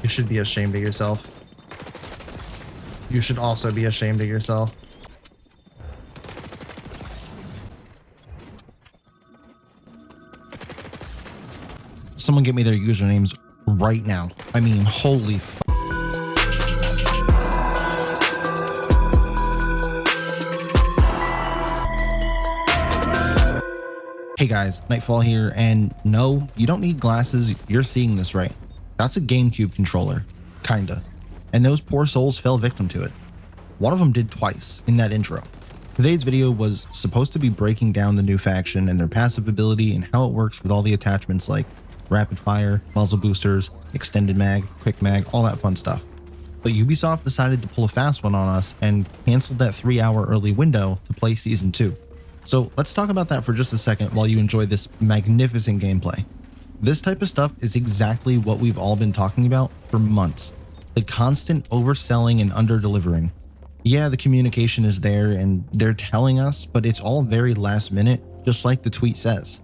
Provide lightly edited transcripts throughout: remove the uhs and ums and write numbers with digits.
You should be ashamed of yourself. You should also be ashamed of yourself. Someone get me their usernames right now. I mean, holy f. Hey guys, Nightfall here, and no, you don't need glasses, you're seeing this right. That's a GameCube controller, kinda. And those poor souls fell victim to it. One of them did twice in that intro. Today's video was supposed to be breaking down the new faction and their passive ability and how it works with all the attachments like rapid fire, muzzle boosters, extended mag, quick mag, all that fun stuff. But Ubisoft decided to pull a fast one on us and canceled that 3-hour early window to play Season 2. So let's talk about that for just a second while you enjoy this magnificent gameplay. This type of stuff is exactly what we've all been talking about for months. The constant overselling and under-delivering. Yeah, the communication is there and they're telling us, but it's all very last minute, just like the tweet says.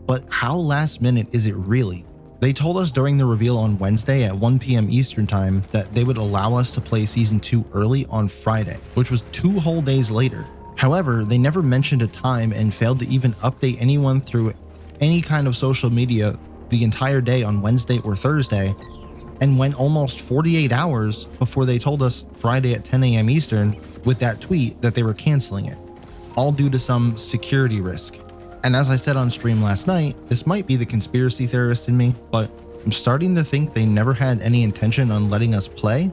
But how last minute is it really? They told us during the reveal on Wednesday at 1 PM Eastern time that they would allow us to play Season 2 early on Friday, which was 2 whole days later. However, they never mentioned a time and failed to even update anyone through any kind of social media the entire day on Wednesday or Thursday, and went almost 48 hours before they told us Friday at 10 AM Eastern with that tweet that they were canceling it, all due to some security risk. And as I said on stream last night, this might be the conspiracy theorist in me, but I'm starting to think they never had any intention on letting us play,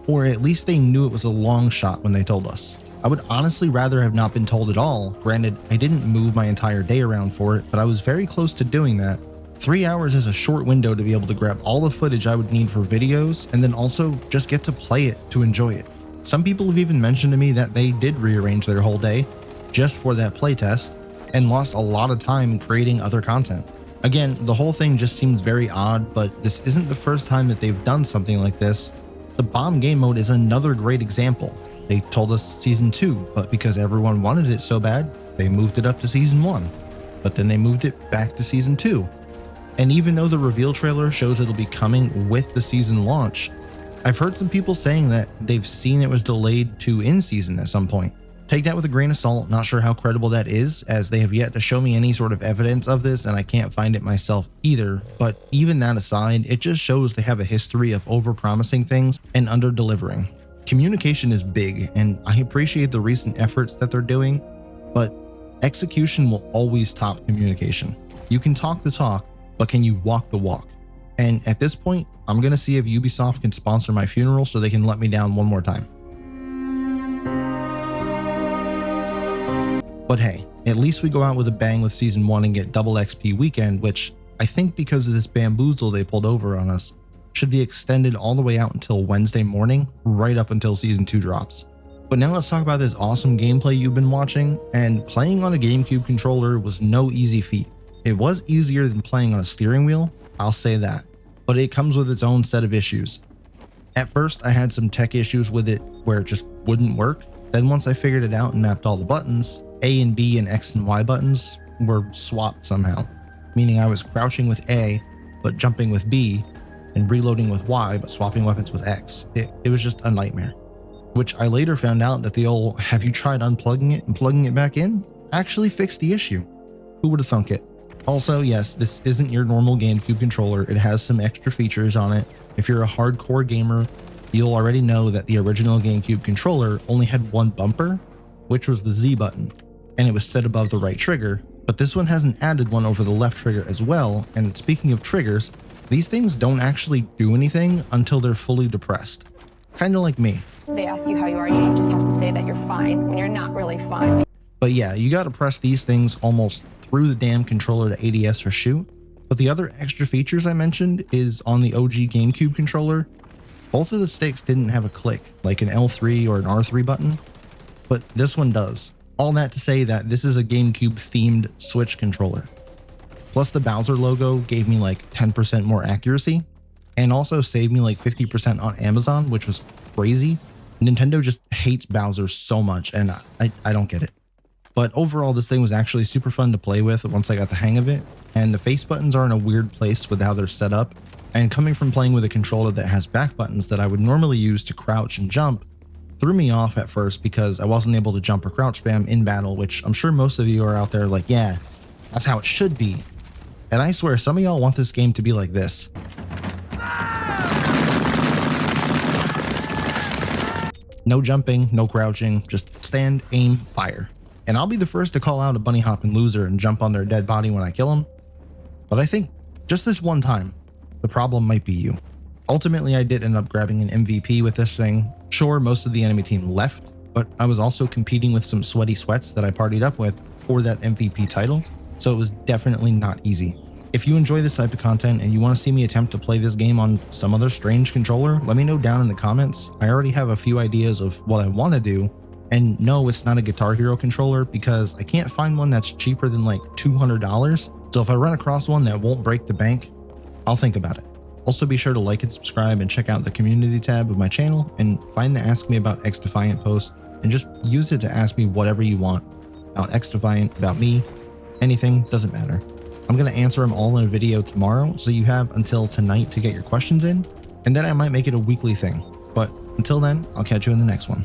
or at least they knew it was a long shot when they told us. I would honestly rather have not been told at all. Granted, I didn't move my entire day around for it, but I was very close to doing that. 3 hours is a short window to be able to grab all the footage I would need for videos and then also just get to play it to enjoy it. Some people have even mentioned to me that they did rearrange their whole day just for that playtest and lost a lot of time creating other content. Again, the whole thing just seems very odd, but this isn't the first time that they've done something like this. The bomb game mode is another great example. They told us Season 2, but because everyone wanted it so bad, they moved it up to Season 1. But then they moved it back to Season 2. And even though the reveal trailer shows it'll be coming with the season launch, I've heard some people saying that they've seen it was delayed to in-season at some point. Take that with a grain of salt, not sure how credible that is, as they have yet to show me any sort of evidence of this and I can't find it myself either, but even that aside, it just shows they have a history of over-promising things and under-delivering. Communication is big, and I appreciate the recent efforts that they're doing, but execution will always top communication. You can talk the talk, but can you walk the walk? And at this point, I'm gonna see if Ubisoft can sponsor my funeral so they can let me down one more time. But hey, at least we go out with a bang with Season 1 and get double XP weekend, which I think because of this bamboozle they pulled over on us, should be extended all the way out until Wednesday morning, right up until Season 2 drops. But now let's talk about this awesome gameplay you've been watching, and playing on a GameCube controller was no easy feat. It was easier than playing on a steering wheel, I'll say that, but it comes with its own set of issues. At first, I had some tech issues with it where it just wouldn't work. Then once I figured it out and mapped all the buttons, A and B and X and Y buttons were swapped somehow, meaning I was crouching with A, but jumping with B, and reloading with Y, but swapping weapons with X. It was just a nightmare. Which I later found out that the old "have you tried unplugging it and plugging it back in" actually fixed the issue. Who would have thunk it? Also, yes, this isn't your normal GameCube controller. It has some extra features on it. If you're a hardcore gamer, you'll already know that the original GameCube controller only had one bumper, which was the Z button, and it was set above the right trigger, but this one has an added one over the left trigger as well. And speaking of triggers, these things don't actually do anything until they're fully depressed. Kinda like me. They ask you how you are, you just have to say that you're fine when you're not really fine. But yeah, you gotta press these things almost through the damn controller to ADS or shoot. But the other extra features I mentioned is on the OG GameCube controller, both of the sticks didn't have a click, like an L3 or an R3 button, but this one does. All that to say that this is a GameCube themed Switch controller. Plus the Bowser logo gave me like 10% more accuracy and also saved me like 50% on Amazon, which was crazy. Nintendo just hates Bowser so much and I don't get it. But overall, this thing was actually super fun to play with once I got the hang of it. And the face buttons are in a weird place with how they're set up. And coming from playing with a controller that has back buttons that I would normally use to crouch and jump threw me off at first because I wasn't able to jump or crouch spam in battle, which I'm sure most of you are out there like, yeah, that's how it should be. And I swear some of y'all want this game to be like this. No jumping, no crouching, just stand, aim, fire. And I'll be the first to call out a bunny hopping loser and jump on their dead body when I kill them. But I think just this one time, the problem might be you. Ultimately, I did end up grabbing an MVP with this thing. Sure, most of the enemy team left, but I was also competing with some sweaty sweats that I partied up with for that MVP title, so it was definitely not easy. If you enjoy this type of content and you want to see me attempt to play this game on some other strange controller, let me know down in the comments. I already have a few ideas of what I want to do, and no, it's not a Guitar Hero controller because I can't find one that's cheaper than like $200, so if I run across one that won't break the bank, I'll think about it. Also, be sure to like and subscribe and check out the community tab of my channel and find the Ask Me About XDefiant post and just use it to ask me whatever you want about XDefiant, about me, anything, doesn't matter. I'm going to answer them all in a video tomorrow, so you have until tonight to get your questions in, and then I might make it a weekly thing. But until then, I'll catch you in the next one.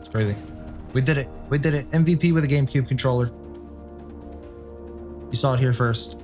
It's crazy. We did it. We did it. MVP with a GameCube controller. You saw it here first.